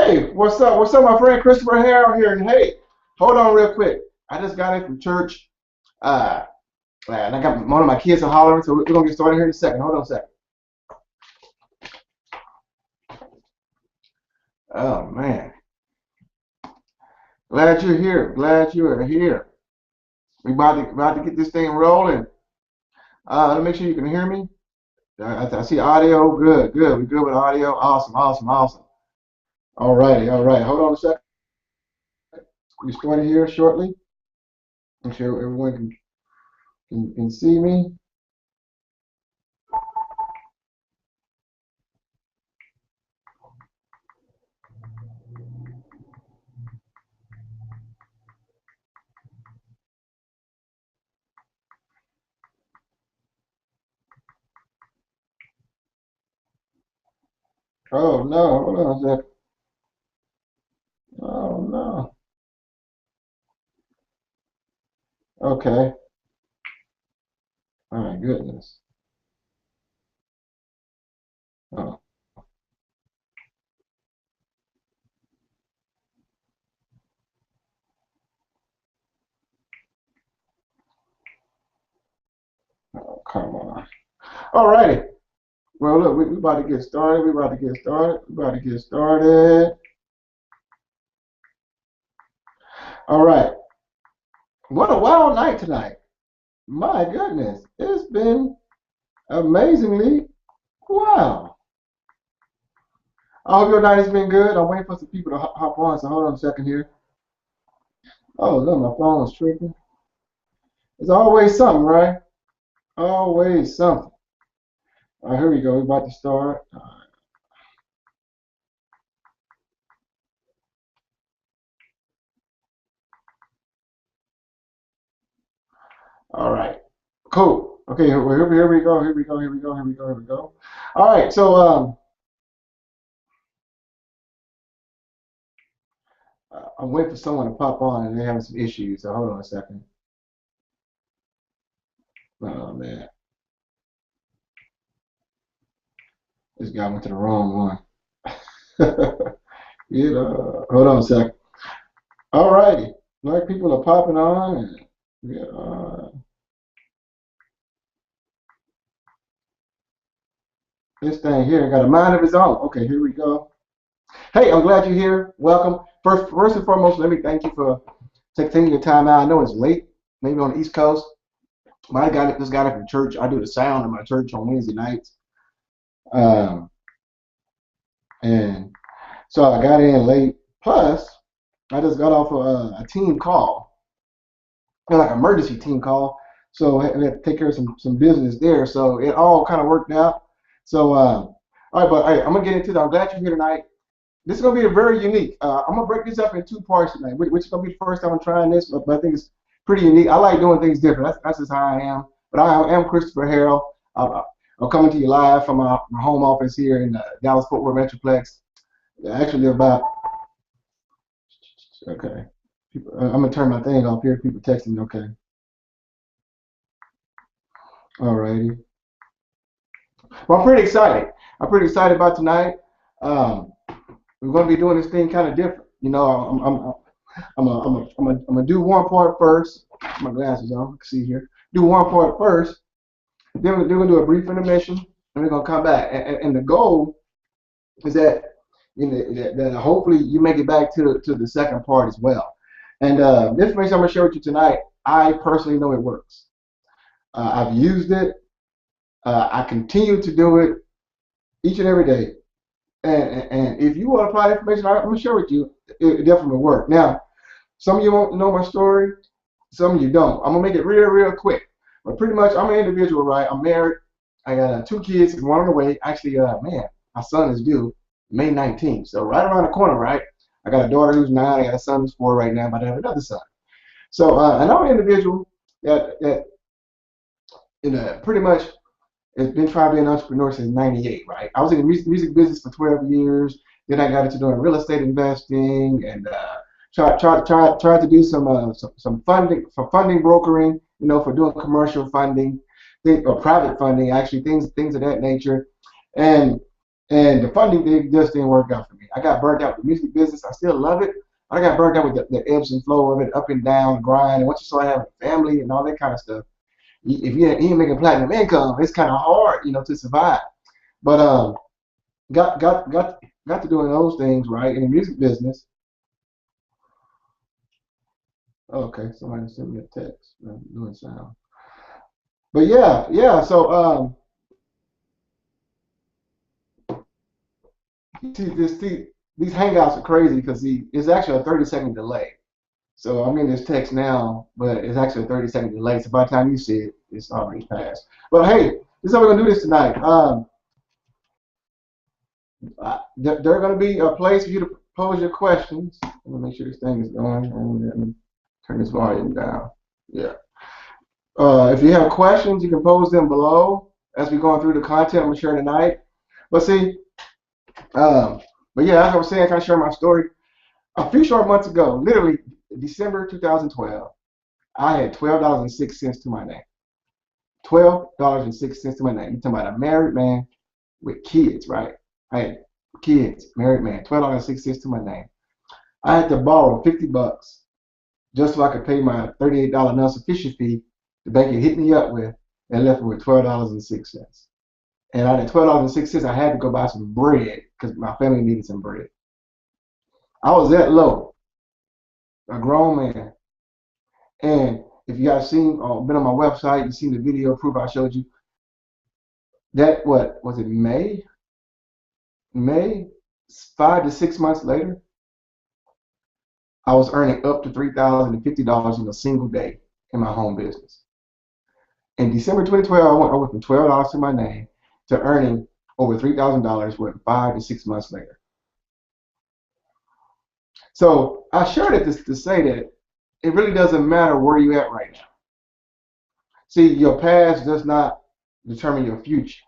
Hey, what's up? What's up, my friend Christopher Harrell here? And hey, hold on real quick. I just got in from church, uh, and I got one of my kids are hollering, so we're gonna get started here in a second. Hold on a second. Oh man, glad you're here. Glad you are here. We about to get this thing rolling. Let me make sure you can hear me. I see audio. Good, good. We good with audio. Awesome, awesome, awesome. All righty, all right. Hold on a second. We started here shortly. Make sure everyone can see me. Oh no, hold on a second. Oh no. Okay. My goodness. Oh, oh, come on. All righty. Well, look, we about to get started. We about to get started. We about to get started. All right. What a wild night tonight. My goodness. It's been amazingly wow. I hope your night has been good. I'm waiting for some people to hop on, so hold on a second here. Oh, look, my phone is tripping. It's always something, right? Always something. All right, here we go. We're about to start. All right. Cool. Okay, here we go. Here we go. Here we go. Here we go. Here we go. All right. So I'm waiting for someone to pop on, and they're having some issues. So hold on a second. Oh man, this guy went to the wrong one. Hold on a second. All righty. Like people are popping on, and this thing here got a mind of its own. Okay, here we go. Hey, I'm glad you're here. Welcome. First and foremost, let me thank you for taking your time out. I know it's late, maybe on the East Coast. My guy just got up from church. I do the sound in my church on Wednesday nights. Um, and so I got in late. Plus, I just got off a team call, like an emergency team call. So I had to take care of some business there. So it all kind of worked out. So, all right, but hey, I'm gonna get into that. I'm glad you're here tonight. This is gonna be a very unique. I'm gonna break this up in two parts tonight, which is gonna be the first time I'm trying this, but I think it's pretty unique. I like doing things different. That's just how I am. But I am Christopher Harrell. I'm coming to you live from my home office here in the Dallas Fort Worth Metroplex. I actually live about. Okay. I'm gonna turn my thing off here. People texting me. Okay. Alrighty. Well, I'm pretty excited. I'm pretty excited about tonight. Um, we're gonna be doing this thing kind of different. You know, I'm gonna do one part first. My glasses on. I can see here. Do one part first. Then we're gonna do a brief intermission, and we're gonna come back. And the goal is that that hopefully you make it back to the second part as well. And the information I'm gonna share with you tonight, I personally know it works. I've used it. I continue to do it each and every day. And if you want to apply the information I'm gonna share with you, it definitely will work. Now, some of you won't know my story, some of you don't. I'm gonna make it real quick. But pretty much, I'm an individual, right? I'm married. I got two kids, one on the way. Actually, man, my son is due May 19th, so right around the corner, right? I got a daughter who's 9. I got a son who's 4 right now, but I have another son. So, and I'm an individual that pretty much has been trying to be an entrepreneur since '98, right? I was in the music business for 12 years. Then I got into doing real estate investing and tried to do some funding for funding brokering, for doing commercial funding, or private funding, actually things of that nature. And And the funding thing just didn't work out for me. I got burnt out with the music business. I still love it. I got burnt out with the ebbs and flow of it, up and down, grind. And once you start having a family and all that kind of stuff, if you ain't making platinum income, it's kind of hard, to survive. But got to doing those things right in the music business. Okay, somebody sent me a text. I'm doing sound. But yeah. So these hangouts are crazy because it's actually a 30-second delay. So I'm getting this text now, but it's actually a 30-second delay. So by the time you see it, it's already passed. But hey, this is how we're gonna do this tonight. There are gonna be a place for you to pose your questions. Let me make sure this thing is going, and let me turn this volume down. Yeah. If you have questions, you can pose them below as we're going through the content I'm gonna share tonight. But see, but yeah, as I was saying, I kind of share my story. A few short months ago, literally December 2012, I had $12.06 to my name. $12.06 to my name. You're talking about a married man with kids, right? I had kids, married man, $12.06 to my name. I had to borrow $50 just so I could pay my $38 non-sufficient fee the bank had hit me up with, and left me with $12.06. And out of $12.06, I had to go buy some bread because my family needed some bread. I was that low, a grown man. And if you guys been on my website, you've seen the video proof I showed you. That, what was it, May? 5 to 6 months later, I was earning up to $3,050 in a single day in my home business. In December 2012, I went from $12 to my name to earning over $3,000 5 to 6 months later. So I shared it to say that it really doesn't matter where you're at right now. See, your past does not determine your future.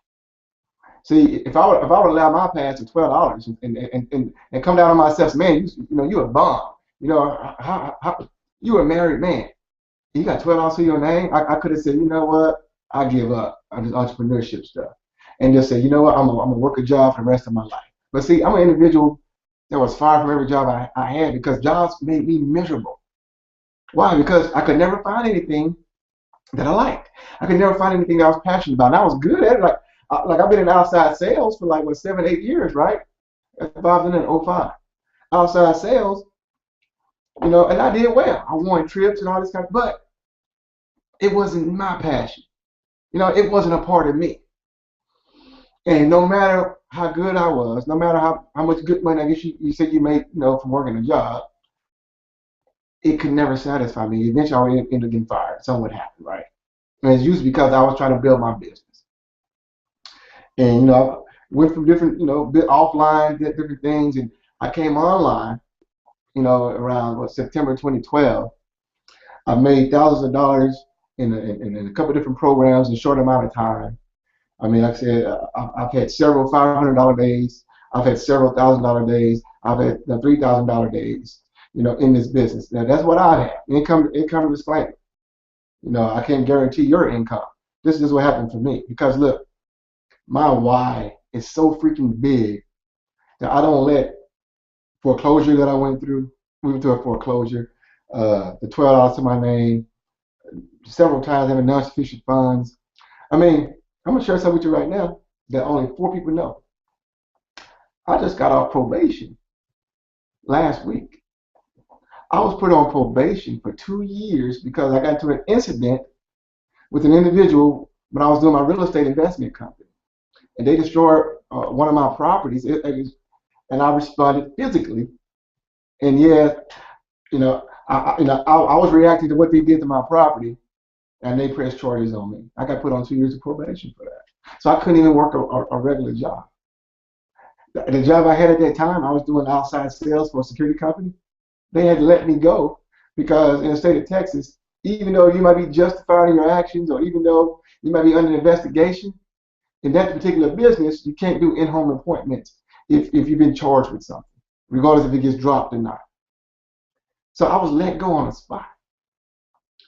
See, if I would allow my past to $12 and come down on myself, man, you're a bum. You're a married man. You got $12 to your name. I could have said, you know what, I give up on this entrepreneurship stuff, and just say, you know what, I'm gonna work a job for the rest of my life. But see, I'm an individual that was fired from every job I had because jobs made me miserable. Why? Because I could never find anything that I liked. I could never find anything that I was passionate about. And I was good at it. Like I've been in outside sales for like 7, 8 years, right? 2005. Outside sales, and I did well. I won trips and all this kind of, but it wasn't my passion. It wasn't a part of me. And no matter how good I was, no matter how much good money I guess you said you made, from working a job, it could never satisfy me. Eventually, I would end up getting fired. Something would happen, right? And it's usually because I was trying to build my business. And, I went from different, bit offline, did different things, and I came online, around September 2012. I made thousands of dollars in a couple of different programs in a short amount of time. I mean, like I said, I've had several $500 days. I've had several $1,000 days. I've had $3,000 days, in this business. Now, that's what I have. Income disclaimer. I can't guarantee your income. This is what happened for me. Because, look, my why is so freaking big that I don't let foreclosure that I went through, moving through a foreclosure, the $12 to my name, several times having non-sufficient funds. I mean, I'm going to share something with you right now that only 4 people know. I just got off probation last week. I was put on probation for 2 years because I got into an incident with an individual when I was doing my real estate investment company. And they destroyed one of my properties, and I responded physically. And yeah, I was reacting to what they did to my property, and they pressed charges on me. I got put on 2 years of probation for that. So I couldn't even work a regular job. The job I had at that time, I was doing outside sales for a security company. They had to let me go because in the state of Texas, even though you might be justified in your actions or even though you might be under investigation, in that particular business, you can't do in-home appointments if you've been charged with something, regardless if it gets dropped or not. So I was let go on the spot.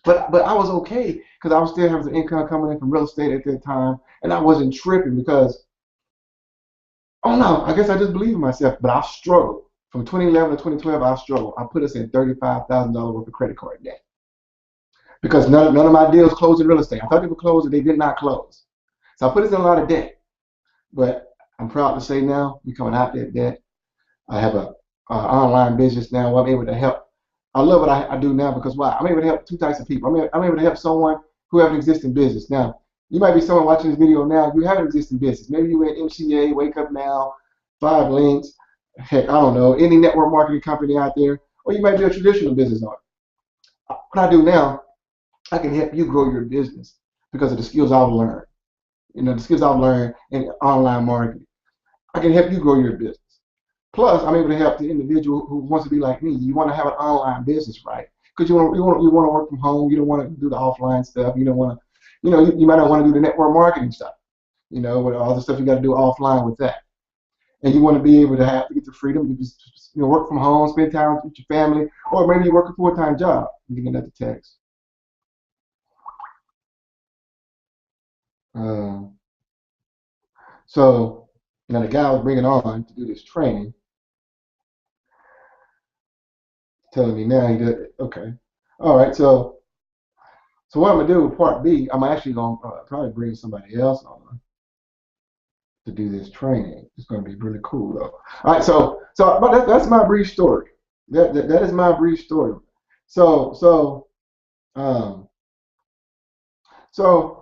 But I was okay because I was still having some income coming in from real estate at that time, and I wasn't tripping because Oh no, I guess I just believe in myself, but I struggled. From 2011 to 2012, I struggled. I put us in $35,000 worth of credit card debt because none of my deals closed in real estate. I thought they would close, and they did not close. So I put us in a lot of debt. But I'm proud to say now, we're coming out that debt. I have a online business now where I'm able to help. I love what I do now because why? I'm able to help two types of people. I'm able to help someone who have an existing business. Now, you might be someone watching this video now, you have an existing business. Maybe you in MCA, Wake Up Now, 5links, heck, I don't know, any network marketing company out there, or you might be a traditional business owner. What I do now, I can help you grow your business because of the skills I've learned. The skills I've learned in online marketing. I can help you grow your business. Plus, I'm able to help the individual who wants to be like me. You want to have an online business, right? Because you want to work from home. You don't want to do the offline stuff. You don't want to, you might not want to do the network marketing stuff. With all the stuff you got to do offline with that. And you want to be able to get the freedom to just work from home, spend time with your family, or maybe you work a full-time job. You can get another text. So now the guy I was bringing on to do this training, telling me now he did okay. All right, so what I'm gonna do with part B, I'm actually gonna probably bring somebody else on to do this training. It's gonna be really cool though. All right, but that's my brief story. That is my brief story. Um, so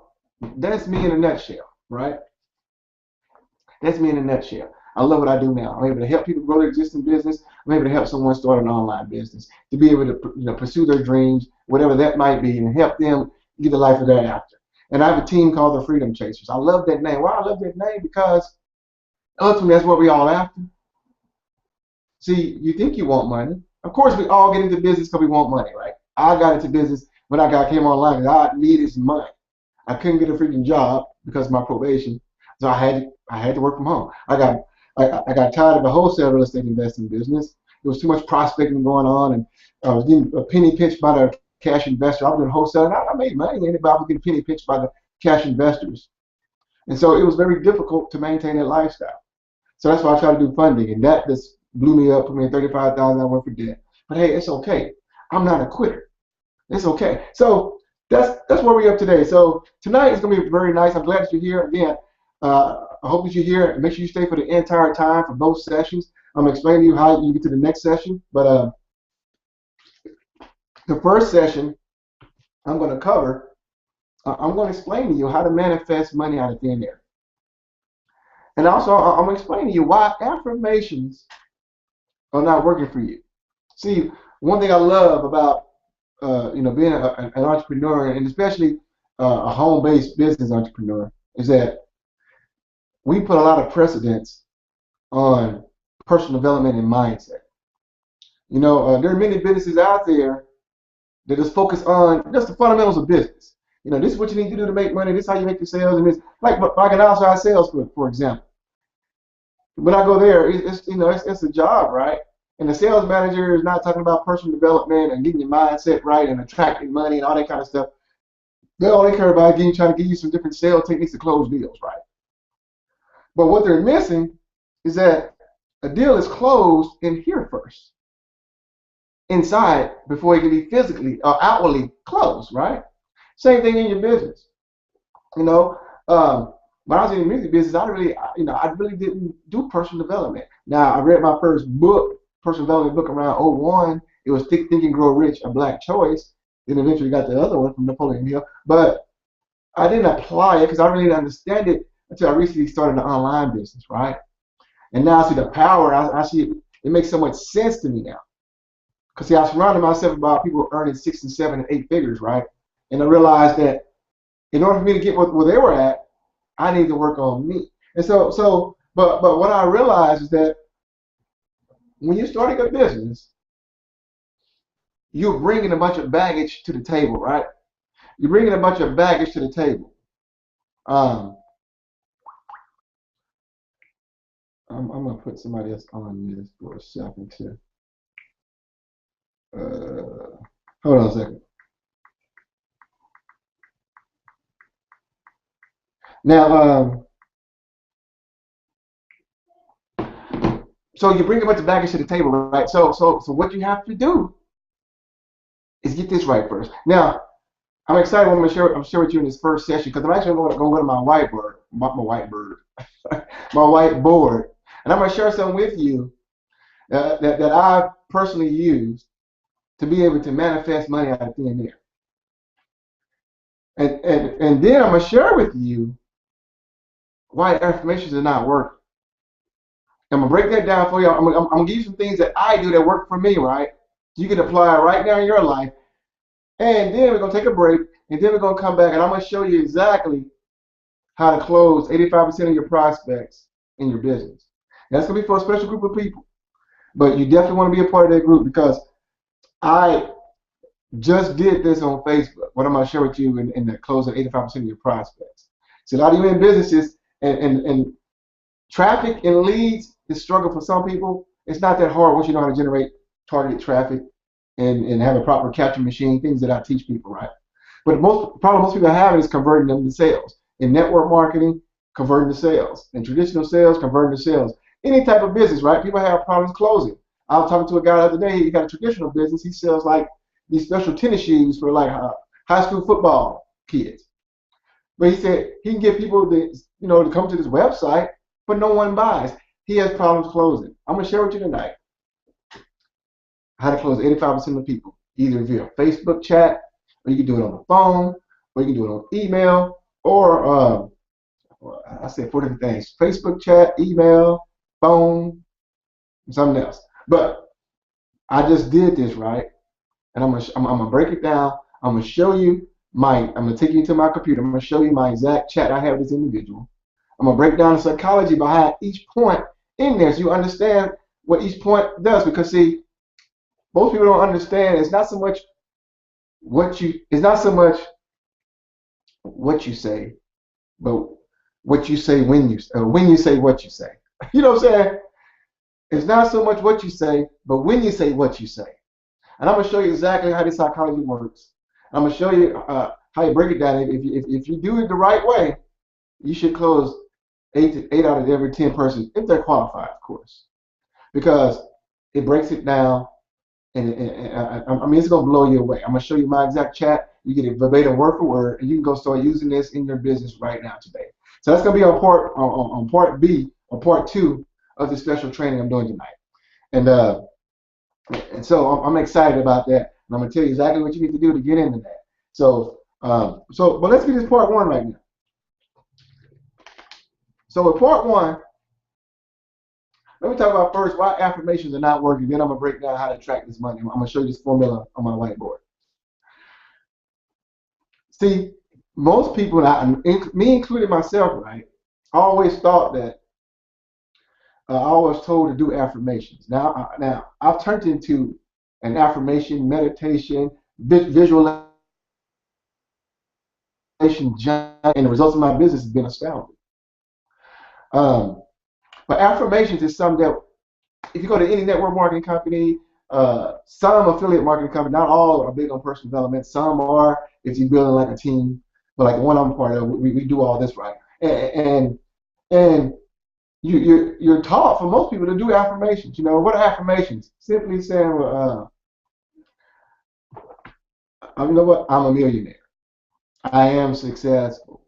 that's me in a nutshell, right? That's me in a nutshell. I love what I do now. I'm able to help people grow their existing business. I'm able to help someone start an online business, to be able to pursue their dreams, whatever that might be, and help them get the life of their after. And I have a team called the Freedom Chasers. I love that name. Why I love that name? Because ultimately that's what we all after. See, you think you want money. Of course, we all get into business because we want money, right? I got into business when I came online because I needed some money. I couldn't get a freaking job because of my probation, so I had to work from home. I got tired of the wholesale real estate investing business. There was too much prospecting going on, and I was getting a penny pinched by the cash investor. I was doing wholesale, and I made money. Anybody was getting penny pinched by the cash investors, and so it was very difficult to maintain that lifestyle. So that's why I try to do funding, and that just blew me up, put me in $35,000 worth of debt. But hey, it's okay. I'm not a quitter. It's okay. So that's where we're up today. So tonight is going to be very nice. I'm glad that you're here. Again, I hope that you're here. Make sure you stay for the entire time for both sessions. I'm going to explain to you how you get to the next session. But the first session I'm going to cover, I'm going to explain to you how to manifest money out of thin air. And also, I'm going to explain to you why affirmations are not working for you. See, one thing I love about being an entrepreneur, and especially a home-based business entrepreneur, is that we put a lot of precedence on personal development and mindset. There are many businesses out there that just focus on just the fundamentals of business. This is what you need to do to make money. This is how you make your sales, and this like an outside sales, for example. When I go there, it's a job, right? And the sales manager is not talking about personal development and getting your mindset right and attracting money and all that kind of stuff. They only care about trying to give you some different sales techniques to close deals, right? But what they're missing is that a deal is closed in here first, inside, before it can be physically or outwardly closed, right? Same thing in your business. When I was in the music business, I really didn't do personal development. Now, I read my first book, personal development book, around 2001. It was Think and Grow Rich, A Black Choice. Then eventually got the other one from Napoleon Hill. But I didn't apply it because I really didn't understand it until I recently started an online business, right? And now I see the power. I see it makes so much sense to me now. Because see, I surrounded myself about people earning 6 and 7 and 8 figures, right? And I realized that in order for me to get where they were at, I need to work on me. And but what I realized is that when you're starting a business, you're bringing a bunch of baggage to the table, right? You're bringing a bunch of baggage to the table. I'm gonna put somebody else on this for a second too. Hold on a second. Now, So you bring a bunch of baggage to the table, right? So what you have to do is get this right first. Now, I'm excited. I'm gonna share with you in this first session because I'm actually going to go to my whiteboard, my whiteboard, and I'm gonna share something with you that I personally used to be able to manifest money out of thin air. And then I'm gonna share with you why affirmations are not working. I'm gonna break that down for you. I'm gonna give you some things that I do that work for me, right? You can apply it right now in your life. And then we're gonna take a break, and then we're gonna come back, and I'm gonna show you exactly how to close 85% of your prospects in your business. That's gonna be for a special group of people, but you definitely want to be a part of that group because I just did this on Facebook. What I'm gonna share with you in the closing 85% of your prospects. So a lot of you in businesses and traffic and leads is struggle for some people. It's not that hard once you know how to generate targeted traffic and have a proper capture machine, things that I teach people, right? But the problem most people are having is converting them to sales. In network marketing, converting to sales. In traditional sales, converting to sales. Any type of business, right? People have problems closing. I was talking to a guy the other day, he got a traditional business. He sells like these special tennis shoes for like high school football kids. But he said he can get people to come to this website, but no one buys. He has problems closing. I'm going to share with you tonight how to close 85% of people, either via Facebook chat, or you can do it on the phone, or you can do it on email, or I said 4 different things: Facebook chat, email, phone, and something else. But I just did this, right? And I'm gonna break it down. I'm gonna show you I'm gonna take you to my computer. I'm gonna show you my exact chat I have with this individual. I'm gonna break down the psychology behind each point in there so you understand what each point does. Because see, most people don't understand. It's not so much what you say, but what you say when you say what you say. You know what I'm saying? It's not so much what you say, but when you say what you say. And I'm gonna show you exactly how this psychology works. I'm gonna show you how you break it down. If you do it the right way, you should close 8 out of every 10 persons, if they're qualified, of course, because it breaks it down. And I mean, it's gonna blow you away. I'm gonna show you my exact chat. You get it verbatim, word for word, and you can go start using this in your business right now today. So that's gonna be on part B or part 2 of the special training I'm doing tonight. And so I'm excited about that. And I'm gonna tell you exactly what you need to do to get into that. But let's get this part 1 right now. So with part 1, let me talk about first why affirmations are not working. Then I'm going to break down how to attract this money. I'm going to show you this formula on my whiteboard. See, most people, me including myself, right, I always thought that I was told to do affirmations. Now I've turned into an affirmation, meditation, visualization, and the results of my business have been astounding. But affirmations is something that, if you go to any network marketing company, some affiliate marketing company, not all are big on personal development. Some are if you're building like a team, but like the one I'm part of, we do all this right. And you're taught for most people to do affirmations. You know, what are affirmations? Simply saying, you know what? I'm a millionaire. I am successful.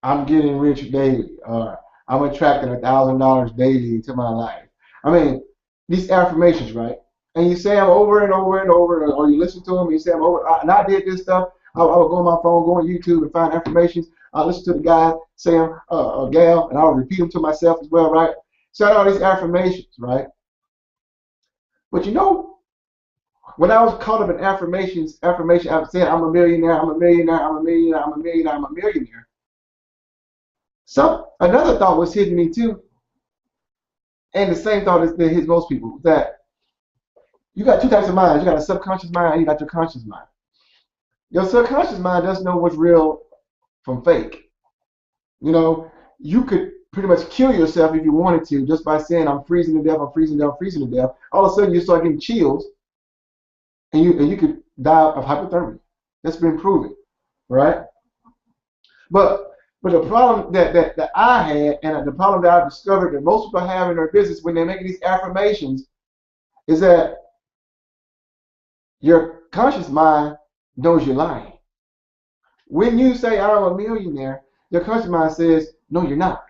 I'm getting rich daily, or I'm attracting $1,000 daily to my life. I mean, these affirmations, right? And you say them over and over and over, or you listen to them and you say them over. And I did this stuff. I would go on my phone, go on YouTube and find affirmations. I listen to the guy say them, or gal, and I would repeat them to myself as well, right? So I know these affirmations, right? But you know, when I was caught up in affirmation, I said, I'm a millionaire, I'm a millionaire, I'm a millionaire, I'm a millionaire, I'm a millionaire. So another thought was hitting me too, and the same thought that hits most people, that you got 2 types of minds. You got a subconscious mind and you got your conscious mind. Your subconscious mind doesn't know what's real from fake. You know, you could pretty much kill yourself if you wanted to just by saying, I'm freezing to death, I'm freezing to death, I'm freezing to death. All of a sudden you start getting chills, and you could die of hypothermia. That's been proven, right? But But the problem that I had, and the problem that I've discovered that most people have in their business when they're making these affirmations, is that your conscious mind knows you're lying. When you say I'm a millionaire, your conscious mind says, no, you're not.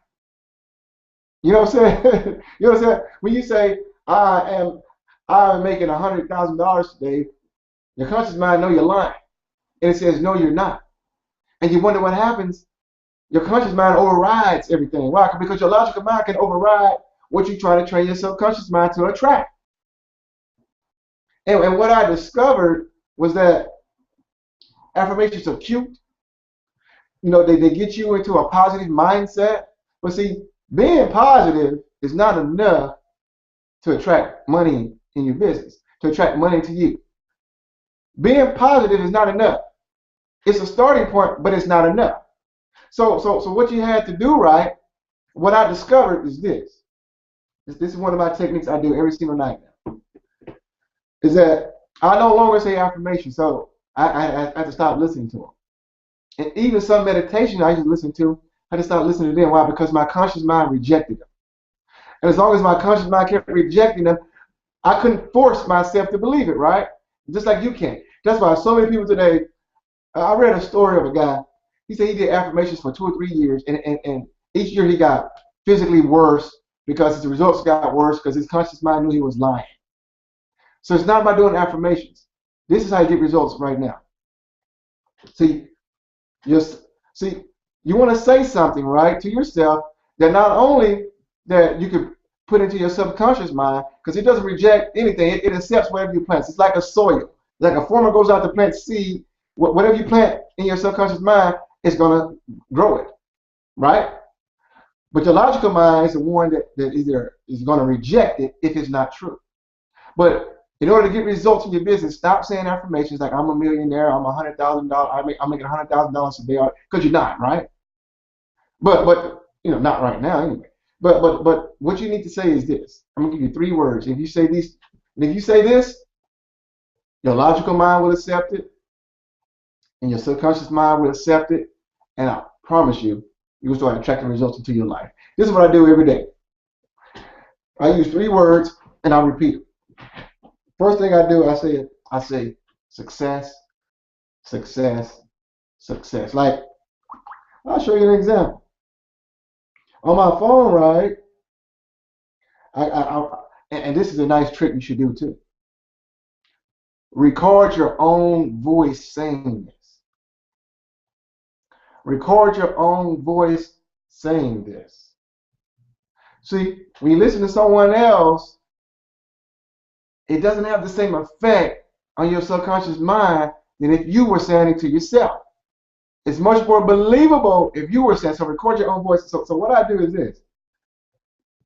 You know what I'm saying? You know what I'm saying? When you say I'm making $100,000 today, your conscious mind know you're lying. And it says, no, you're not. And you wonder what happens. Your conscious mind overrides everything. Why? Because your logical mind can override what you're trying to train your subconscious mind to attract. And what I discovered was that affirmations are cute. You know, they get you into a positive mindset. But see, being positive is not enough to attract money in your business, to attract money to you. Being positive is not enough. It's a starting point, but it's not enough. So what you had to do, right, what I discovered is this. This is one of my techniques I do every single night now. Is that I no longer say affirmations, so I have to stop listening to them. And even some meditation I used to listen to, I just stopped listening to them. Why? Because my conscious mind rejected them. And as long as my conscious mind kept rejecting them, I couldn't force myself to believe it, right? Just like you can't. That's why so many people today, I read a story of a guy. He said he did affirmations for 2 or 3 years, and each year he got physically worse because his results got worse because his conscious mind knew he was lying. So it's not about doing affirmations. This is how you get results right now. See, you want to say something, right, to yourself that not only that you could put into your subconscious mind, because it doesn't reject anything. It accepts whatever you plant. It's like a soil. Like a farmer goes out to plant seed. Whatever you plant in your subconscious mind, it's going to grow it, right? But your logical mind is the one that either is going to reject it if it's not true. But in order to get results in your business, stop saying affirmations like I'm a millionaire, I'm $100,000, I'm making $100,000 a day, because you're not, right? But you know, not right now anyway. But what you need to say is this. I'm gonna give you 3 words. If you say these, and if you say this, your logical mind will accept it, and your subconscious mind will accept it, and I promise you, you will start attracting results into your life. This is what I do every day. I use 3 words, and I repeat them. First thing I do, I say success, success, success. Like, I'll show you an example. On my phone, right? And this is a nice trick you should do too. Record your own voice saying this. Record your own voice saying this. See, when you listen to someone else, it doesn't have the same effect on your subconscious mind than if you were saying it to yourself. It's much more believable if you were saying, so record your own voice. So what I do is this.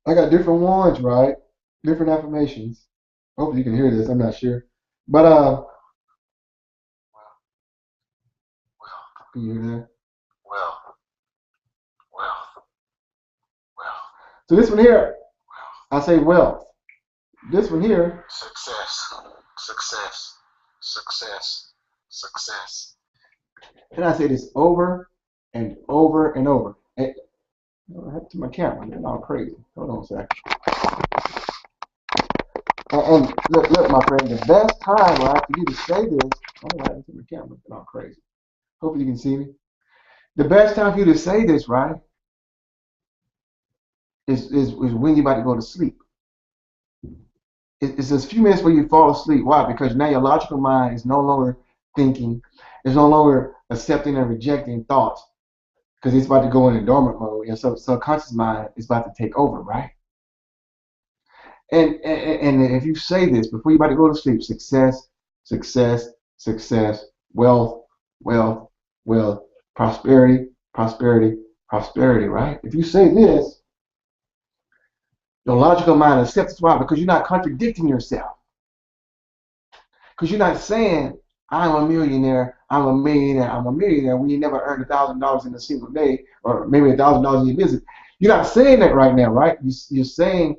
I got different ones, right? Different affirmations. Hopefully you can hear this, I'm not sure. But can you hear that? Well. So this one here, I say wealth. This one here, success, success, success, success. And I say this over and over and over. And I have to my camera, it's all crazy. Hold on a second. And look, my friend, the best time, right, for you to say this, I don't know what happened to my camera, it's all crazy. Hopefully you can see me. The best time for you to say this, right, is when you're about to go to sleep. It's just a few minutes where you fall asleep. Why? Because now your logical mind is no longer thinking. It's no longer accepting and rejecting thoughts because it's about to go into dormant mode. And so subconscious mind is about to take over, right? And if you say this before you're about to go to sleep, success, success, success, wealth, wealth, wealth, prosperity, prosperity, prosperity, right? If you say this, your logical mind accepts it. Why? Because you're not contradicting yourself. Because you're not saying, I'm a millionaire, I'm a millionaire, I'm a millionaire, when you never earned $1,000 in a single day, or maybe $1,000 in your business. You're not saying that right now, right? You're saying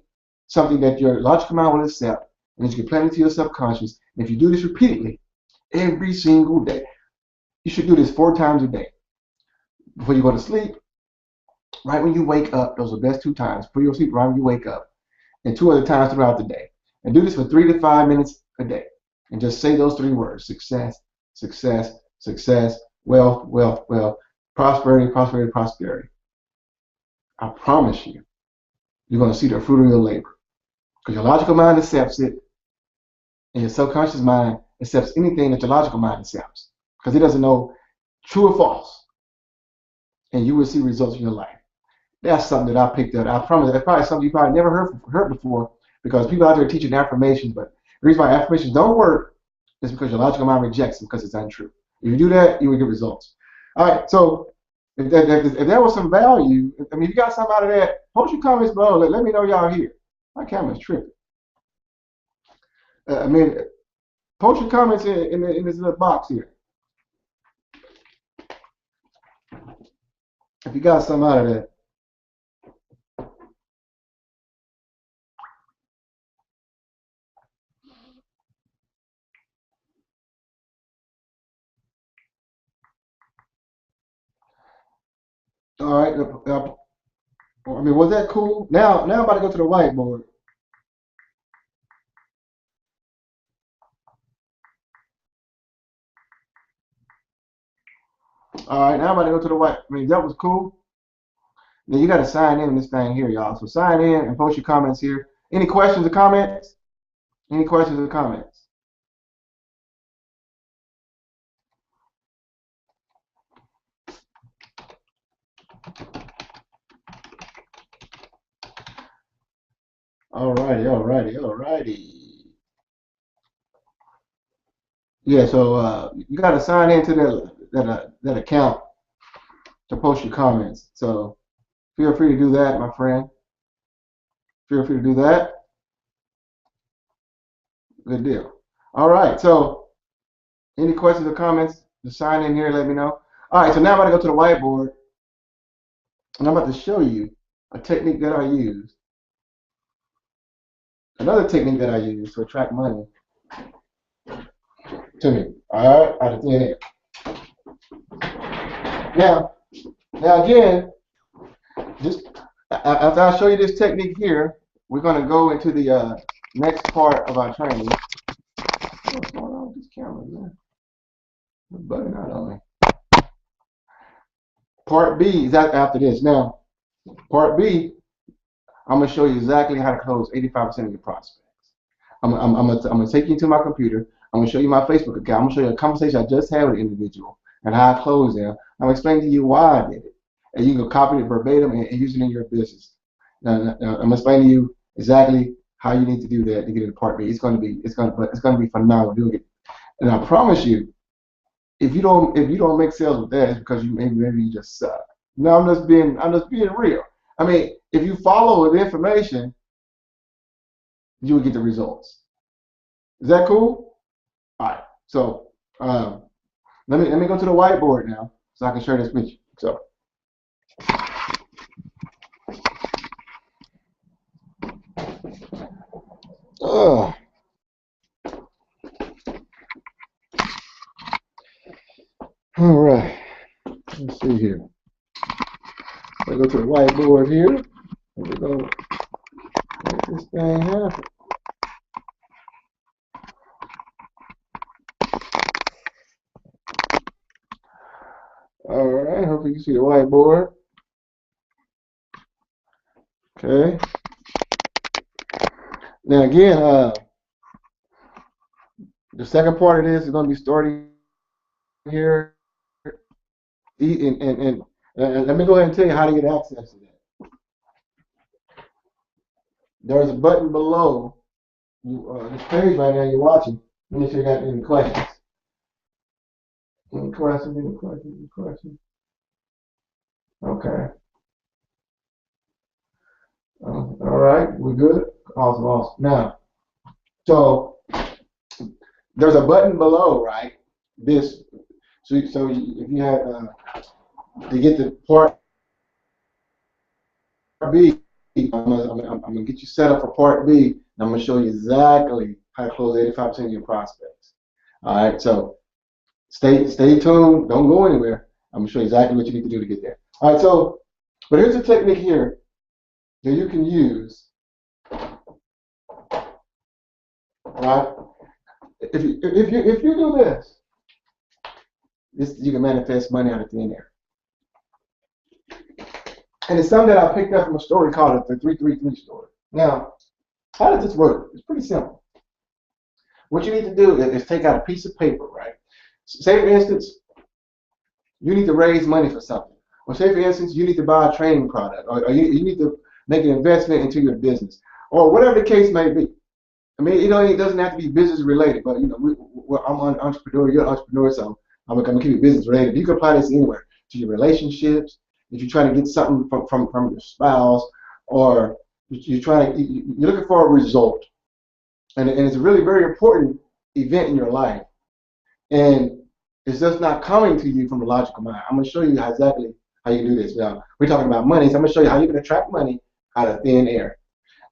something that your logical mind will accept, and that you can plan into your subconscious. And if you do this repeatedly, every single day, you should do this 4 times a day. Before you go to sleep, right when you wake up. Those are the best 2 times. Before you sleep, right when you wake up. And 2 other times throughout the day. And do this for 3 to 5 minutes a day. And just say those 3 words: success, success, success, wealth, wealth, wealth, prosperity, prosperity, prosperity. I promise you, you're going to see the fruit of your labor. Because your logical mind accepts it, and your subconscious mind accepts anything that your logical mind accepts. Because it doesn't know true or false. And you will see results in your life. That's something that I picked up. I promise that's probably something you probably never heard before, because people out there teaching affirmations, but the reason why affirmations don't work is because your logical mind rejects them because it's untrue. If you do that, you will get results. All right, so if that was some value, I mean, if you got something out of that, post your comments below. Let me know y'all here. My camera's tripping. I mean, post your comments in this little box here. If you got something out of that. All right. I mean, was that cool? Now I'm about to go to the whiteboard. All right, now I'm about to go to the white. I mean, that was cool. Now you got to sign in this thing here, y'all. So sign in and post your comments here. Any questions or comments? Any questions or comments? Alrighty. Yeah, so you got to sign into that account to post your comments. So feel free to do that, my friend. Feel free to do that. Good deal. All right, so any questions or comments, just sign in here, let me know. All right, so now I'm going to go to the whiteboard, and I'm about to show you a technique that I use. Another technique that I use to attract money to me. All right, out of thin air. Now again, just after I show you this technique here, we're going to go into the next part of our training. What's going on with this camera, man? It's bugging out on me. Part B is after this. Now, part B, I'm going to show you exactly how to close 85% of your prospects. I'm going to take you to my computer. I'm going to show you my Facebook account. I'm going to show you a conversation I just had with an individual and how I closed them. I'm going to explain to you why I did it. And you can copy it verbatim and use it in your business. Now, I'm going to explain to you exactly how you need to do that to get into part B. It's going to be phenomenal. And I promise you, if you don't make sales with that, it's because maybe you just suck. No, I'm just being real. I mean, if you follow the information, you will get the results. Is that cool? All right. So let me go to the whiteboard now so I can share this with you. So. All right. Let's see here. I go to the whiteboard here. And we're going to make this thing happen. All right. Hopefully you can see the whiteboard. Okay. Now again, the second part of this is going to be starting here. And let me go ahead and tell you how to get access to that. There's a button below this page right now you're watching. Let me see if you got any questions. Any questions? Okay. All right, we're good. Awesome. Now, so there's a button below, right? So if you had to get to part B, I'm gonna get you set up for part B, and I'm gonna show you exactly how to close 85% of your prospects. All right, so stay tuned. Don't go anywhere. I'm gonna show you exactly what you need to do to get there. All right, so But here's a technique here that you can use, right? If you do this, you can manifest money out of thin air. And it's something that I picked up from a story called the 333 story. Now, how does this work? It's pretty simple. What you need to do is take out a piece of paper, right? Say, for instance, you need to raise money for something. Or say, for instance, you need to buy a training product. Or you need to make an investment into your business. Or whatever the case may be. I mean, it doesn't have to be business related, but I'm an entrepreneur, you're an entrepreneur, so I'm going to keep it business related. You can apply this anywhere, to your relationships, if you're trying to get something from your spouse, or you're looking for a result. And it's a really very important event in your life. And it's just not coming to you from a logical mind. I'm going to show you exactly how you do this. Now, we're talking about money, so I'm going to show you how you can attract money out of thin air.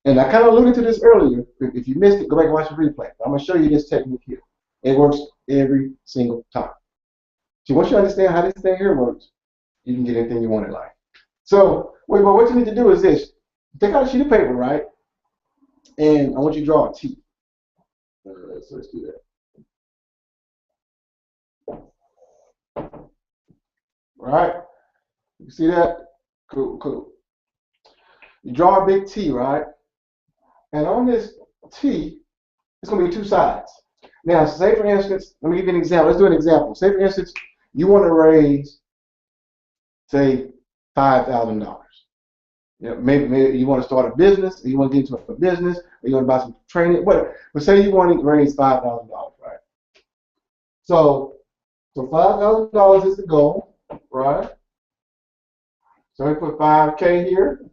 And I kind of alluded to this earlier. If you missed it, go back and watch the replay. I'm going to show you this technique here. It works every single time. So once you understand how this thing here works, you can get anything you want in life. So but what you need to do is this. Take out a sheet of paper, right? And I want you to draw a T. So let's do that. Right? You see that? Cool, cool. You draw a big T, right? And on this T, it's going to be two sides. Now, say for instance, let me give you an example. Let's do an example. Say for instance, you want to raise, say, $5,000. Maybe you want to start a business, or you want to get into a business, or you want to buy some training, whatever. But say you want to raise $5,000, right? So $5,000 is the goal, right? So we put 5K here.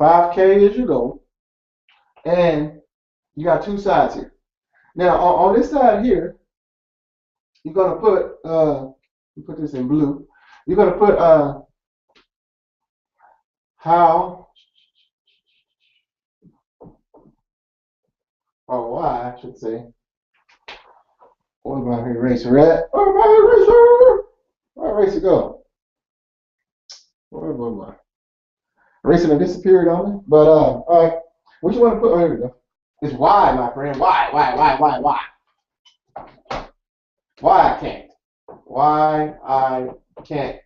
5K is your goal, and you got two sides here. Now on this side here, you're gonna put you put this in blue. You're gonna put how or why I should say. Where's my eraser at? Where's my eraser? Where eraser go? Where my eraser disappeared on me. But all right, what you want to put? Oh, here we go. It's why, my friend. Why? Why I can't? Why I can't?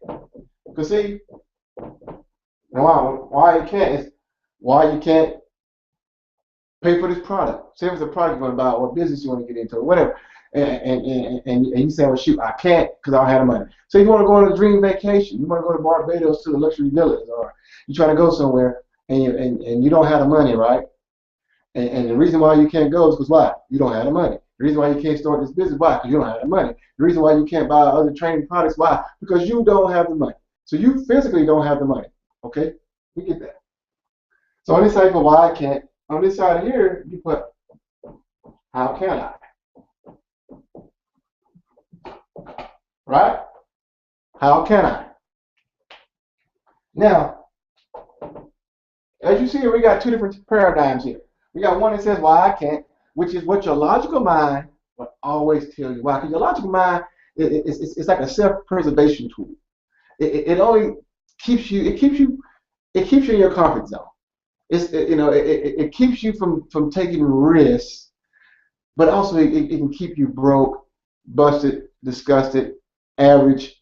Cause see, why you can't is why you can't pay for this product. Say if it's a product you want to buy, or business you want to get into, or whatever. And you say, well, shoot, I can't because I don't have the money. So you want to go on a dream vacation. You want to go to Barbados to the luxury villas, or you're trying to go somewhere and you don't have the money, right? And the reason why you can't go is because why? You don't have the money. The reason why you can't start this business, why? Because you don't have the money. The reason why you can't buy other training products, why? Because you don't have the money. So you physically don't have the money. Okay? We get that. So on this side, for why I can't. On this side here, you put how can I? Right? How can I? Now, as you see here, we got two different paradigms here. We got one that says why I can't, which is what your logical mind will always tell you why. Because your logical mind it's like a self-preservation tool. It only keeps you. It keeps you in your comfort zone. It keeps you from taking risks, but also it can keep you broke, busted, disgusted, average,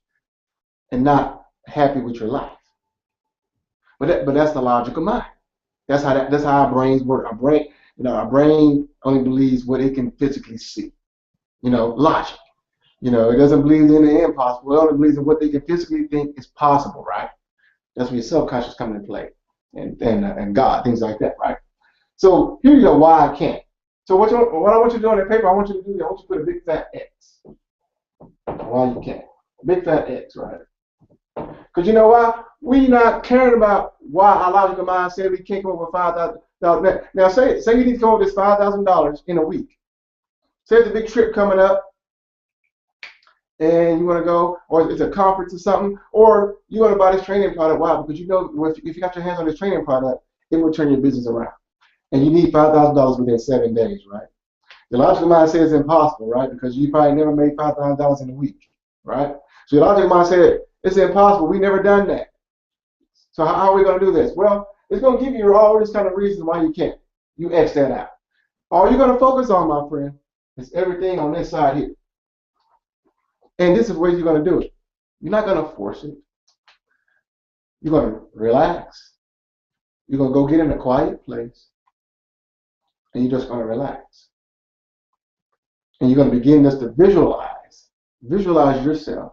and not happy with your life. But that's the logical mind. That's how our brains work. Our brain only believes what it can physically see. Logic. It doesn't believe in the impossible. It only believes in what they can physically think is possible, right? That's where your subconscious comes into play, and God, things like that, right? So here you go. Why I can't. So what I want you to do on that paper, I want you to put a big fat X. Why you can't? Big fat X, right? Because you know why? We not caring about why our logical mind said we can't come up with $5,000. Now say you need to come up with this $5,000 in a week. Say it's a big trip coming up, and you want to go, or it's a conference or something, or you want to buy this training product. Why? Because if you got your hands on this training product, it will turn your business around. And you need $5,000 within 7 days, right? The logical mind says it's impossible, right? Because you probably never made $5,000 in a week, right? So your logical mind said it's impossible. We never done that. So how are we going to do this? Well, it's going to give you all this kind of reasons why you can't. You X that out. All you're going to focus on, my friend, is everything on this side here. And this is where you're going to do it. You're not going to force it. You're going to relax. You're going to go get in a quiet place. And you're just going to relax. And you're going to begin just to visualize yourself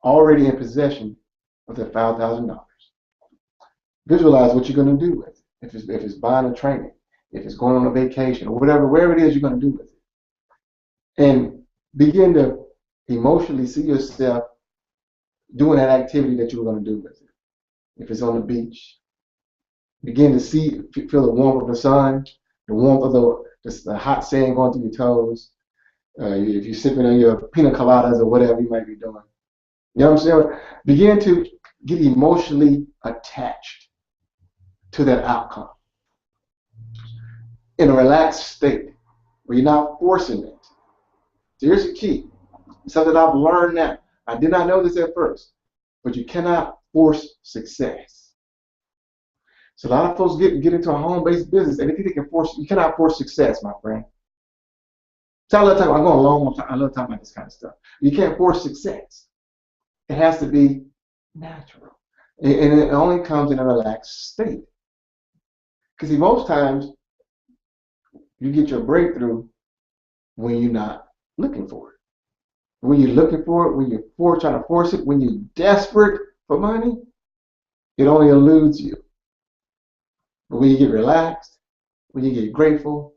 already in possession of the $5,000. Visualize what you're going to do with it. If it's buying a training, if it's going on a vacation, or wherever it is you're going to do with it. And begin to emotionally see yourself doing that activity that you were going to do with it. If it's on the beach, begin to feel the warmth of the sun, the warmth of the hot sand going through your toes. If you're sipping on your pina coladas or whatever you might be doing. You know what I'm saying? Begin to get emotionally attached to that outcome in a relaxed state where you're not forcing it. So here's the key. Something I've learned now. I did not know this at first, but you cannot force success. So a lot of folks get into a home-based business and they think they can force. You cannot force success, my friend. So I love talking. I'm going a long time. I love talking about this kind of stuff. You can't force success. It has to be natural, and it only comes in a relaxed state. Because most times you get your breakthrough when you're not looking for it. When you're looking for it, when you're trying to force it, when you're desperate for money, it only eludes you. But when you get relaxed, when you get grateful,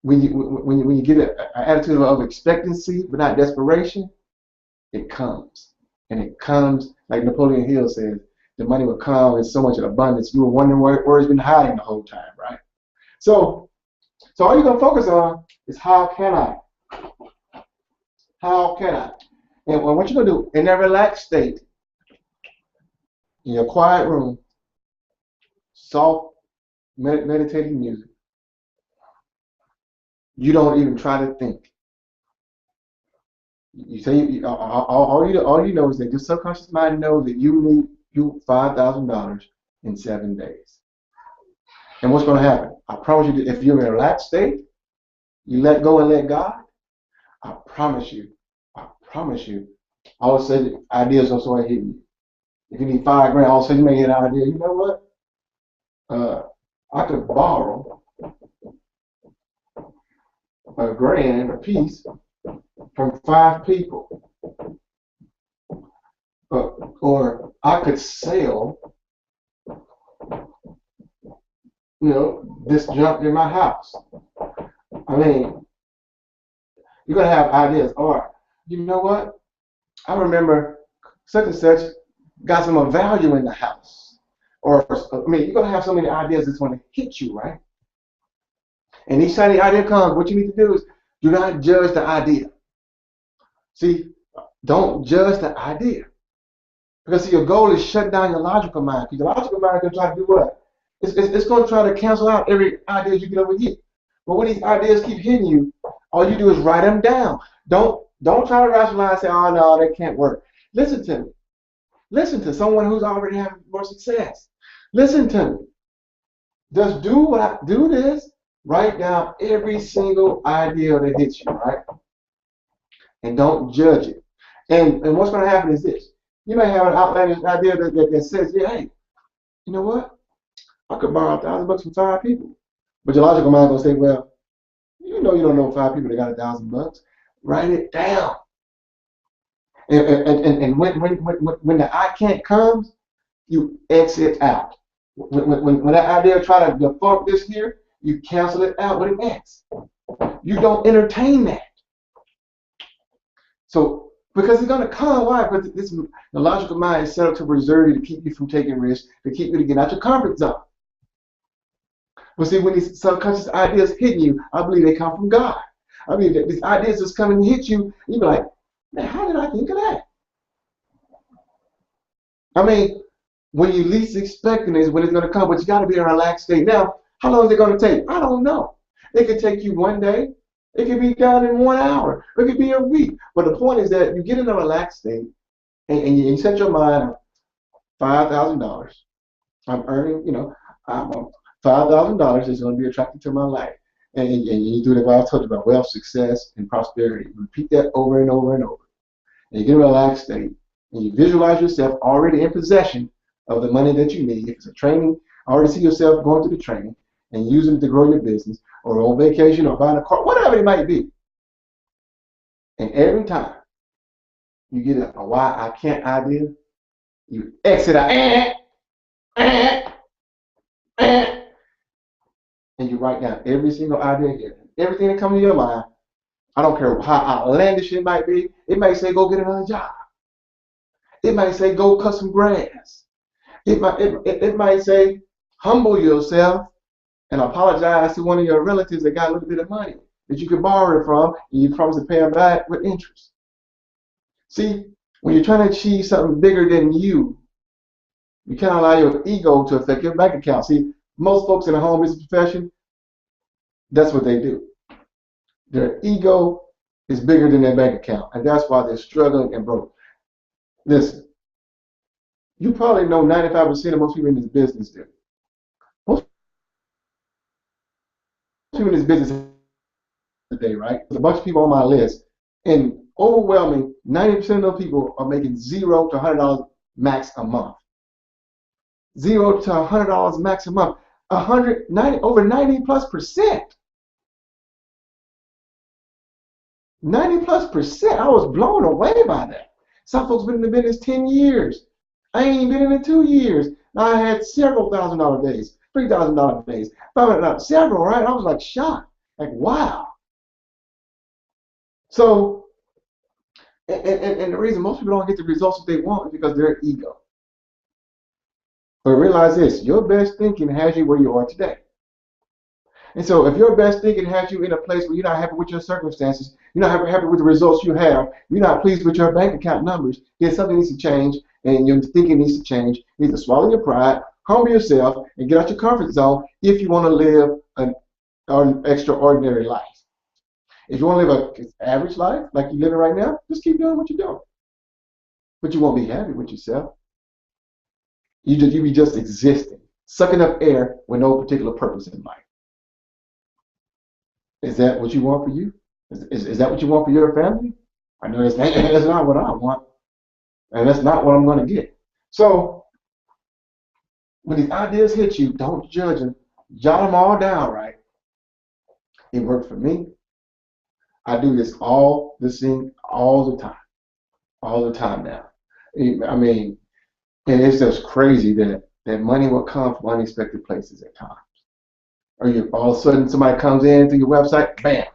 when you get an attitude of expectancy but not desperation, it comes. And it comes, like Napoleon Hill says, the money will come in so much in abundance. You were wondering where it's been hiding the whole time, right? So all you're going to focus on is how can I? How can I? And what you're going to do in that relaxed state, in your quiet room, soft meditating music, you don't even try to think. You say all you know is that your subconscious mind knows that you need $5,000 in 7 days. And what's going to happen? I promise you that if you're in a relaxed state, you let go and let God, I promise you, all of a sudden ideas don't start hitting you. If you need $5 grand, all of a sudden you may get an idea. You know what? I could borrow $1 grand a piece from 5 people. Or I could sell, this junk in my house. I mean, you're going to have ideas. Or, you know what? I remember such and such got some value in the house. Or, you're going to have so many ideas that's going to hit you, right? And each time the idea comes, what you need to do is do not judge the idea. See, don't judge the idea. Because see, your goal is shut down your logical mind. Because your logical mind can try to do what? It's going to try to cancel out every idea you get over here. But when these ideas keep hitting you, all you do is write them down. Don't try to rationalize and say, oh no, that can't work. Listen to me. Listen to someone who's already having more success. Listen to me. Just do this. Write down every single idea that hits you, right? And don't judge it. And what's going to happen is this. You may have an outlandish idea that says, yeah, hey, you know what? I could borrow $1,000 from 5 people. But your logical mind is going to say, well, you don't know 5 people that got $1,000. Write it down. And when the I can't comes, you exit out. When that idea try to default this here, you cancel it out with an X. You don't entertain that. So, because it's going to come, why? Because the logical mind is set up to preserve you, to keep you from taking risks, to keep you to get out your comfort zone. But see, when these subconscious ideas hit you, I believe they come from God. I believe that these ideas just come and hit you, you be like, man, how did I think of that? I mean, when you least expecting is when it's going to come, but you got to be in a relaxed state. Now, how long is it going to take? I don't know. It could take you 1 day. It could be done in 1 hour. It could be a week. But the point is that you get in a relaxed state and you set your mind $5,000. I'm earning, I'm $5,000 is going to be attracted to my life. And you do what I told you about wealth, success, and prosperity. Repeat that over and over and over. And you get in a relaxed state. And you visualize yourself already in possession of the money that you need. If it's a training, I already see yourself going to the training and using it to grow your business or on vacation or buying a car, whatever it might be. And every time you get a why I can't idea, you exit out and you write down every single idea here. Everything that comes to your mind. I don't care how outlandish it might be. It might say go get another job. It might say go cut some grass. It might say humble yourself and apologize to one of your relatives that got a little bit of money that you could borrow it from and you promise to pay them back with interest. See, when you're trying to achieve something bigger than you can't allow your ego to affect your bank account. See, most folks in the home business profession, that's what they do. Their ego is bigger than their bank account, and that's why they're struggling and broke. Listen, you probably know 95% of most people in this business do. Most people in this business today, right? There's a bunch of people on my list, and overwhelming 90% of those people are making $0 to $100 max a month. $0 to $100 max a month. Over 90+%. 90+%. I was blown away by that. Some folks been in the business 10 years. I ain't been in it 2 years. I had several $1,000 days, $3,000 days, $500, several, right? I was like shocked. Like, wow. So, and the reason most people don't get the results that they want is because of their ego. But realize this, your best thinking has you where you are today. And so if your best thinking has you in a place where you're not happy with your circumstances, you're not happy with the results you have, you're not pleased with your bank account numbers, then something needs to change, and your thinking needs to change. You need to swallow your pride, humble yourself, and get out your comfort zone if you want to live an extraordinary life. If you want to live an average life, like you're living right now, just keep doing what you're doing. But you won't be happy with yourself. You be just existing, sucking up air with no particular purpose in life. Is that what you want for you? Is that what you want for your family? I know that's not what I want, and that's not what I'm going to get. So when these ideas hit you, don't judge them. Jot them all down, right? It worked for me. I do this all the time now. I mean, and it's just crazy that money will come from unexpected places at times. Or all of a sudden somebody comes in through your website, bam,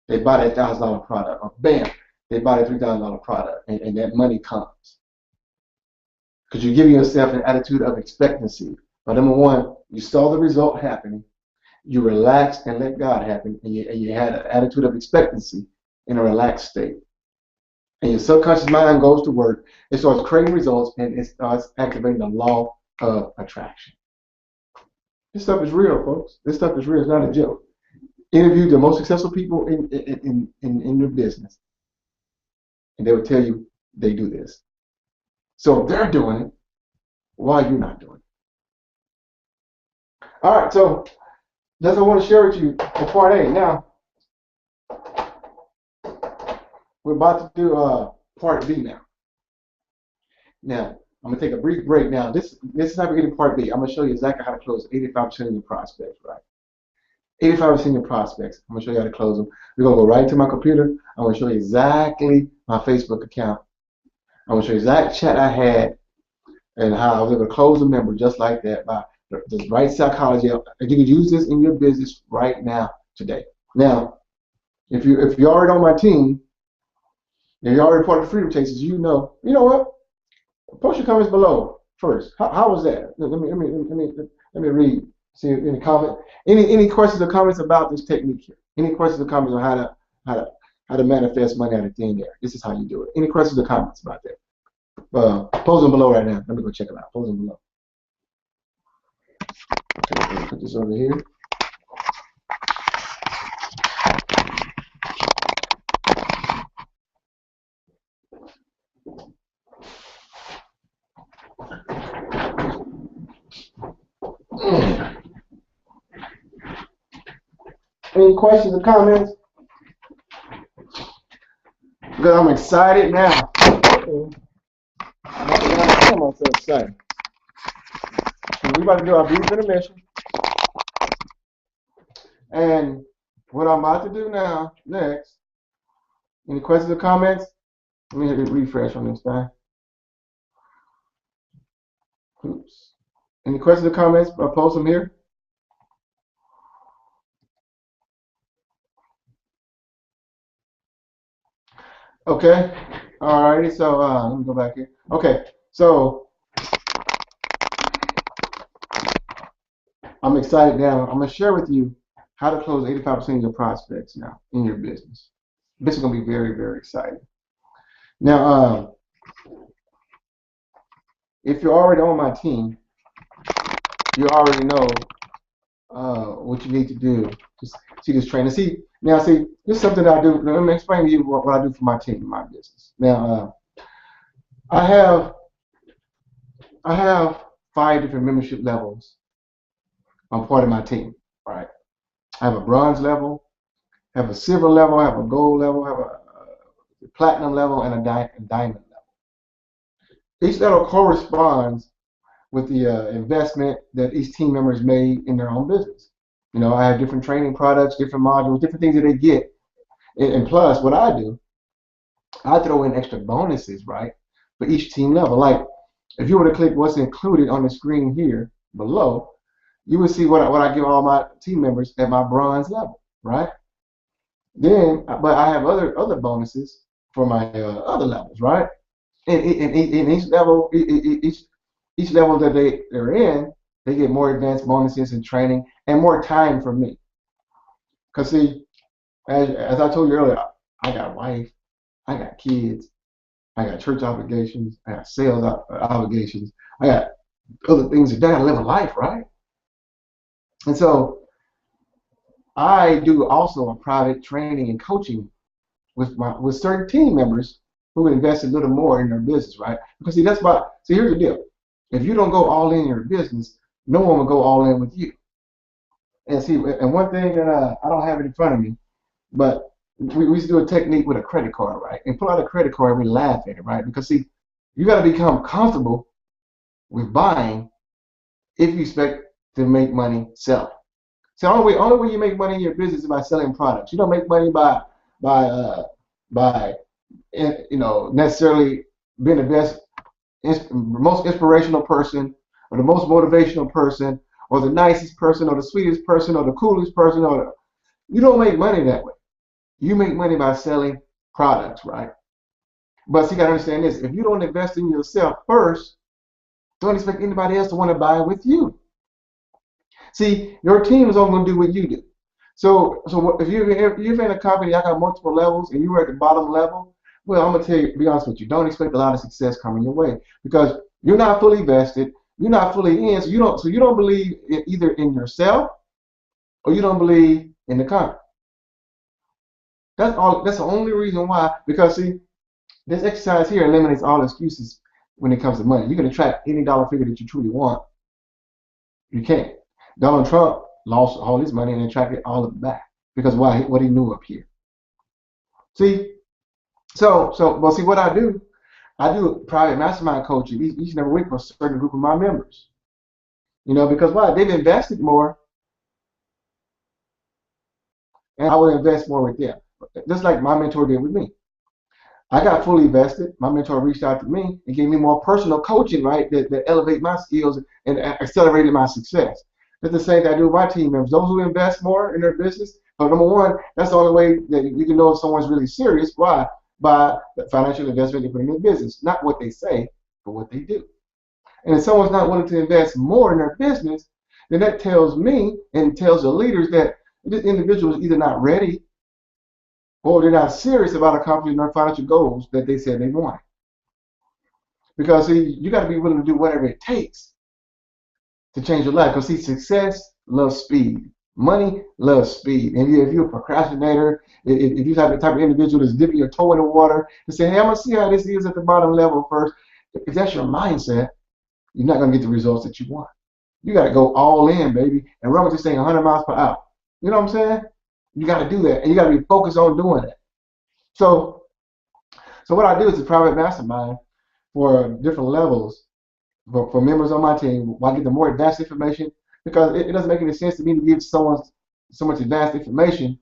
they buy that $1,000 product, or bam, they buy that $3,000 product, and that money comes. Because you're giving yourself an attitude of expectancy. But number one, you saw the result happening, you relaxed and let God happen, and you had an attitude of expectancy in a relaxed state. And your subconscious mind goes to work, it starts creating results, and it starts activating the law of attraction. This stuff is real, folks. This stuff is real. It's not a joke. Interview the most successful people in your business, and they will tell you they do this. So if they're doing it, why are you not doing it? All right, so that's what I want to share with you for part A. Now, we're about to do part B now. Now, I'm going to take a brief break now. This is how we get to part B. I'm going to show you exactly how to close 85% of your prospects, right? 85% of your prospects. I'm going to show you how to close them. We're going to go right into my computer. I'm going to show you exactly my Facebook account. I'm going to show you the exact chat I had and how I was able to close a member just like that by the right psychology. And you can use this in your business right now, today. Now, if you're already on my team, and you're already part of the Freedom Chasers, you know what? Post your comments below first. How was that? Let me read. See any comment. Any questions or comments about this technique here? Any questions or comments on how to manifest money out of thin air? This is how you do it. Any questions or comments about that? Post them below right now. Let me go check them out. Post them below. Okay, let me put this over here. Any questions or comments? Because I'm excited now. I'm so excited. We're about to do our brief intermission. And what I'm about to do now, next, any questions or comments? Let me hit a refresh on this thing. Oops. Any questions or comments? I'll post them here. Okay. Alrighty. So let me go back here. Okay. So I'm excited now. I'm gonna share with you how to close 85% of your prospects now in your business. This is gonna be very, very exciting. Now, if you're already on my team, you already know what you need to do to see this training. See, this is something that I do. Let me explain to you what I do for my team in my business. Now, I have 5 different membership levels. I'm part of my team, right? I have a bronze level, I have a silver level, I have a gold level, I have a platinum level, and a diamond level. Each level corresponds with the investment that each team member has made in their own business. You know, I have different training products, different modules, different things that they get. And plus, what I do, I throw in extra bonuses, right, for each team level. Like, if you were to click what's included on the screen here below, you will see what I give all my team members at my bronze level, right? Then, but I have other bonuses for my other levels, right? And in each level, each level that they're in, they get more advanced bonuses and training and more time from me. Because see, as I told you earlier, I got a wife, I got kids, I got church obligations, I got sales obligations, I got other things that I gotta live a life, right? And so I do also a private training and coaching with certain team members who invest a little more in their business, right? Because see, here's the deal. If you don't go all in your business, no one will go all in with you. And see, and one thing that I don't have it in front of me, but we used to do a technique with a credit card, right? And pull out a credit card and we laugh at it, right? Because see, you got to become comfortable with buying if you expect to make money selling. So the only way you make money in your business is by selling products. You don't make money by necessarily being the best, most inspirational person, or the most motivational person, or the nicest person, or the sweetest person, or the coolest person. You don't make money that way. You make money by selling products, right? But see, you gotta understand this: if you don't invest in yourself first, don't expect anybody else to want to buy with you. See, your team is only going to do what you do. So if you're in a company, I got multiple levels, and you were at the bottom level, well, I'm going to be honest with you, don't expect a lot of success coming your way because you're not fully vested, you're not fully in, so you don't believe either in yourself or you don't believe in the company. That's the only reason why, because see, this exercise here eliminates all excuses when it comes to money. You can attract any dollar figure that you truly want. You can't. Donald Trump lost all his money and attracted all of it back because why? What he knew up here. See, well, see what I do private mastermind coaching each and every week for a certain group of my members. You know, because why? They've invested more, and I will invest more with them. Just like my mentor did with me. I got fully vested. My mentor reached out to me and gave me more personal coaching, right? That elevate my skills and accelerated my success. That's the same thing I do with my team members. Those who invest more in their business, number one, that's the only way that you can know if someone's really serious. Why? By the financial investment they put in their business. Not what they say, but what they do. And if someone's not willing to invest more in their business, then that tells me and tells the leaders that this individual is either not ready or they're not serious about accomplishing their financial goals that they said they want. Because see, you got to be willing to do whatever it takes to change your life. Because see, success loves speed. Money loves speed. And if you're a procrastinator, if you're the type of individual that's dipping your toe in the water and saying, hey, I'm going to see how this is at the bottom level first, if that's your mindset, you're not going to get the results that you want. You got to go all in, baby, and run with this thing 100 miles per hour. You know what I'm saying? You got to do that, and you got to be focused on doing that. So what I do is a private mastermind for different levels for members on my team. I get the more advanced information because it doesn't make any sense to me to give someone so much advanced information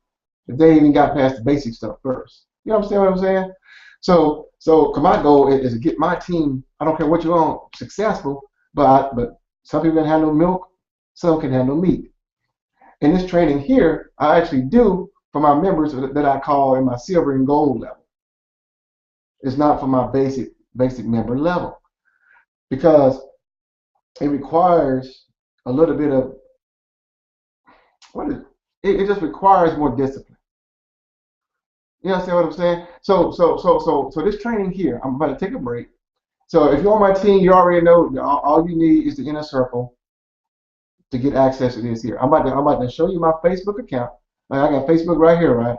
if they even got past the basic stuff first. You understand what I'm saying? So my goal is to get my team, I don't care what you're on, successful, but some people can handle milk, some can handle meat. In this training here, I actually do for my members that I call in my silver and gold level. It's not for my basic member level because it requires a little bit of it just requires more discipline. You understand what I'm saying? So this training here, I'm about to take a break. So if you're on my team, you already know all you need is the inner circle to get access to this here. I'm about to show you my Facebook account. Like I got Facebook right here, right?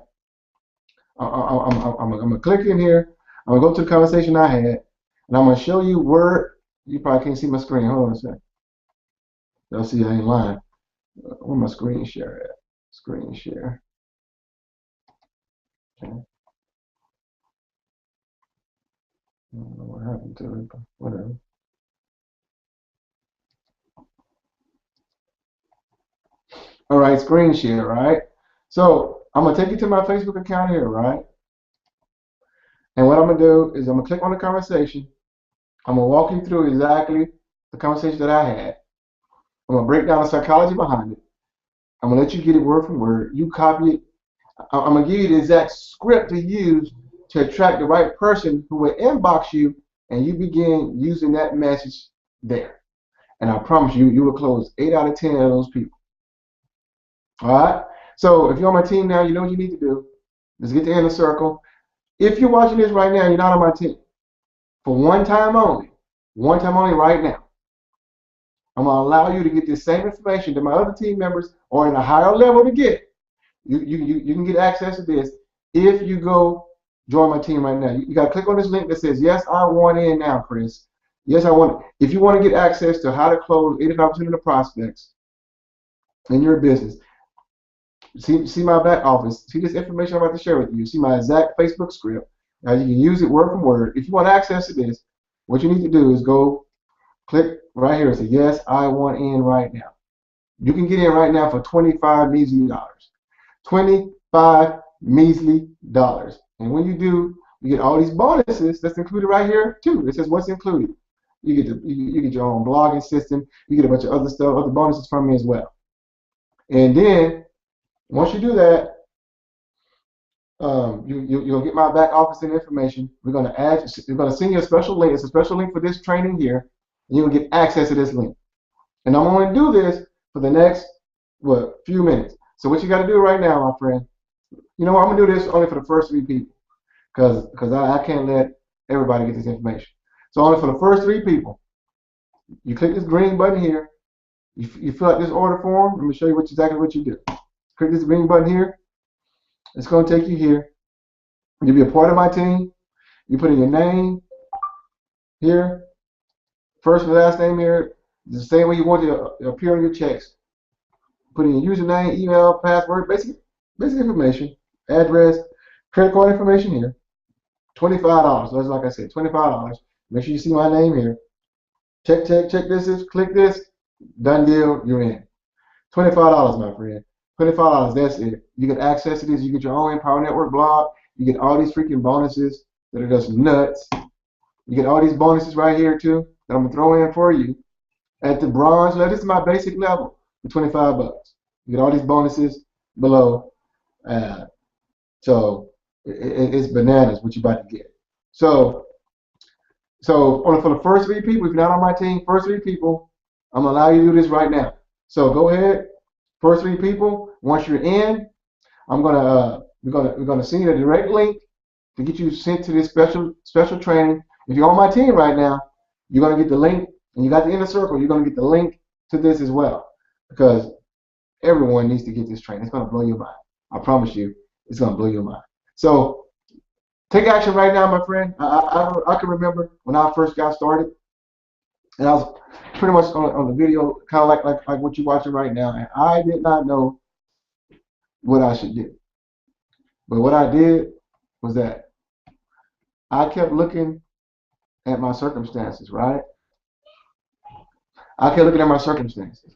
I'm gonna click in here. I'm gonna go to the conversation I had, and I'm gonna show you where you probably can't see my screen. Hold on a second. Y'all see I ain't lying. Where my screen share at? Screen share. Okay. I don't know what happened to it, but whatever. All right, screen share, right? So I'm gonna take you to my Facebook account here, right? And what I'm gonna do is I'm gonna click on the conversation. I'm gonna walk you through exactly the conversation that I had. I'm gonna break down the psychology behind it. I'm gonna let you get it word for word. You copy it. I'm gonna give you the exact script to use to attract the right person who will inbox you, and you begin using that message there. And I promise you, you will close 8 out of 10 of those people. All right. So if you're on my team now, you know what you need to do. Let's get the inner circle. If you're watching this right now, you're not on my team. For one time only right now, I'm going to allow you to get this same information that my other team members are in a higher level to get. You can get access to this if you go join my team right now. You got to click on this link that says, yes, I want in now, Chris. Yes, I want. If you want to get access to how to close 85% of the prospects in your business, see my back office. See this information I'm about to share with you. See my exact Facebook script. Now you can use it word for word. If you want access to this, what you need to do is go click right here and say, yes, I want in right now. You can get in right now for $25 measly dollars. $25 measly dollars. And when you do, you get all these bonuses that's included right here too. It says what's included. You get your own blogging system. You get a bunch of other stuff, other bonuses from me as well. And then once you do that, you'll get my back office and information. We're gonna send you a special link. It's a special link for this training here, and you'll get access to this link. And I'm gonna do this for the next few minutes. So what you got to do right now, my friend, you know what, I'm gonna do this only for the first 3 people, because I can't let everybody get this information. So only for the first 3 people, you click this green button here. You fill out this order form. Let me show you exactly what you do. Click this green button here. It's going to take you here. You'll be a part of my team. You put in your name here, first and last name here, the same way you want to appear on your checks. Put in your username, email, password, basic information, address, credit card information here. $25. That's like I said, $25. Make sure you see my name here. Check this, click this, done deal, you're in. $25, my friend. $25, that's it. You get access to this. You get your own Empower Network blog. You get all these freaking bonuses that are just nuts. You get all these bonuses right here too that I'm gonna throw in for you. At the bronze level, this is my basic level for $25. You get all these bonuses below. So it's bananas what you're about to get. So for the first 3 people, if you're not on my team, first 3 people, I'm gonna allow you to do this right now. So go ahead. First 3 people, once you're in, we're gonna send you a direct link to get you sent to this special training. If you're on my team right now, you're gonna get the link, and you got the inner circle. You're gonna get the link to this as well, because everyone needs to get this training. It's gonna blow your mind. I promise you, it's gonna blow your mind. So take action right now, my friend. I can remember when I first got started, and I was pretty much on the video, kind of like what you're watching right now, and I did not know what I should do. But what I did was that I kept looking at my circumstances, right? I kept looking at my circumstances.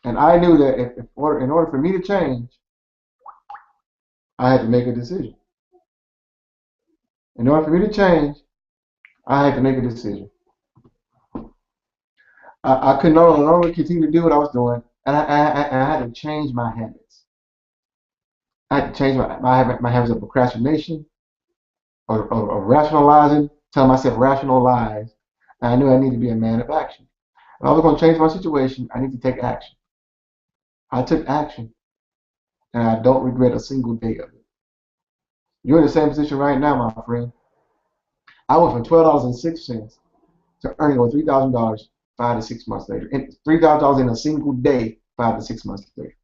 And I knew that in order for me to change, I had to make a decision. In order for me to change, I had to make a decision. I could no longer continue to do what I was doing, and I had to change my habits. I had to change my habits of procrastination or rationalizing, telling myself rational lies. And I knew I needed to be a man of action. If I was going to change my situation, I need to take action. I took action, and I don't regret a single day of it. You're in the same position right now, my friend. I went from $12.06 to earning over $3,000 5 to 6 months later, and $3,000 in a single day 5 to 6 months later.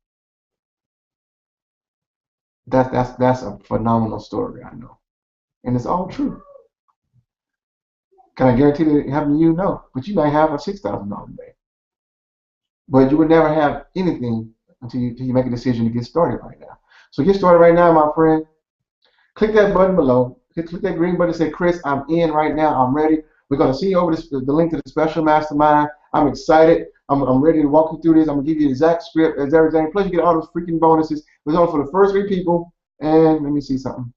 That's a phenomenal story, I know, and it's all true. Can I guarantee that having you know? But you might have a $6,000 day, but you would never have anything until you make a decision to get started right now. So get started right now, my friend. Click that button below. Click that green button and say, Chris, I'm in right now. I'm ready. We're going to send you over the link to the special mastermind. I'm excited. I'm ready to walk you through this. I'm going to give you the exact script as everything. Plus, you get all those freaking bonuses. It's only for the first 3 people. And let me see something.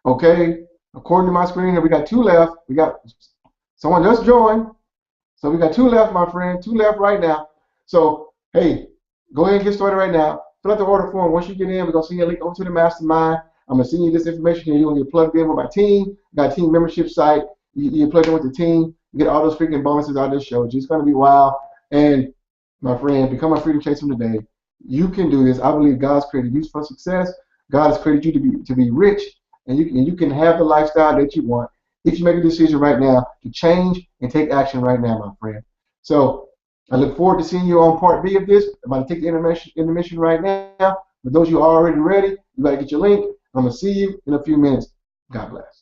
Okay. According to my screen here, we got 2 left. We got someone just joined. So we got 2 left, my friend. 2 left right now. So, hey, go ahead and get started right now. Fill out the order form. Once you get in, we're going to send you a link over to the mastermind. I'm going to send you this information here. You're going to get plugged in with my team. Got a team membership site. You plug in with the team. You get all those freaking bonuses out of this show. It's just going to be wild. And, my friend, become a freedom chaser today. You can do this. I believe God's created you for success. God has created you to be rich. And you can have the lifestyle that you want if you make a decision right now to change and take action right now, my friend. So I look forward to seeing you on part B of this. I'm about to take the intermission right now. For those of you already ready, you got to get your link. I'm going to see you in a few minutes. God bless.